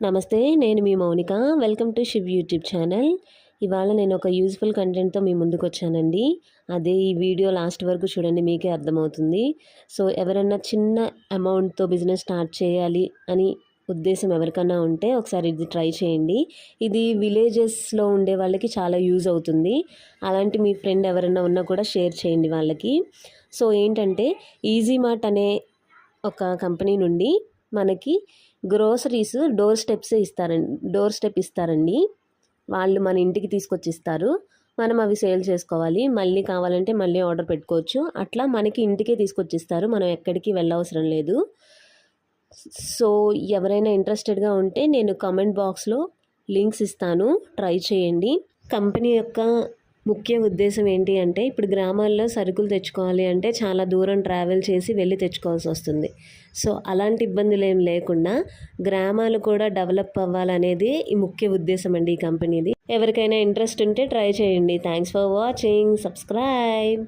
నమస్తే, నేను మీ Mounika. Welcome to Shiv YouTube channel. ఇవాళ నేను ఒక యూజ్ఫుల్ కంటెంట్తో మీ ముందుకు వచ్చానండి. అదే ఈ వీడియో లాస్ట్ వరకు చూడండి, మీకే అర్థమవుతుంది. సో ఎవరైనా చిన్న అమౌంట్తో బిజినెస్ స్టార్ట్ చేయాలి అని ఉద్దేశం ఎవరికన్నా ఉంటే ఒకసారి ఇది ట్రై చేయండి. ఇది విలేజెస్లో ఉండే వాళ్ళకి చాలా యూజ్ అవుతుంది. అలాంటి మీ ఫ్రెండ్ ఎవరైనా ఉన్నా కూడా షేర్ చేయండి వాళ్ళకి. సో ఏంటంటే ఈజీ మార్ట్ అనే ఒక కంపెనీ నుండి మనకి గ్రోసరీస్ డోర్ స్టెప్ ఇస్తారండి. వాళ్ళు మన ఇంటికి తీసుకొచ్చి ఇస్తారు. మనం అవి సేల్ చేసుకోవాలి. మళ్ళీ కావాలంటే మళ్ళీ ఆర్డర్ పెట్టుకోవచ్చు. అట్లా మనకి ఇంటికే తీసుకొచ్చి ఇస్తారు. మనం ఎక్కడికి వెళ్ళవసరం లేదు. సో ఎవరైనా ఇంట్రెస్టెడ్గా ఉంటే నేను కామెంట్ బాక్స్లో లింక్స్ ఇస్తాను, ట్రై చేయండి. కంపెనీ యొక్క ముఖ్య ఉద్దేశం ఏంటి అంటే, ఇప్పుడు గ్రామాల్లో సరుకులు తెచ్చుకోవాలి అంటే చాలా దూరం ట్రావెల్ చేసి వెళ్ళి తెచ్చుకోవాల్సి వస్తుంది. సో అలాంటి ఇబ్బందులు ఏం లేకుండా గ్రామాలు కూడా డెవలప్ అవ్వాలనేది ఈ ముఖ్య ఉద్దేశం అండి ఈ కంపెనీది. ఎవరికైనా ఇంట్రెస్ట్ ఉంటే ట్రై చేయండి. Thanks for watching. సబ్స్క్రైబ్.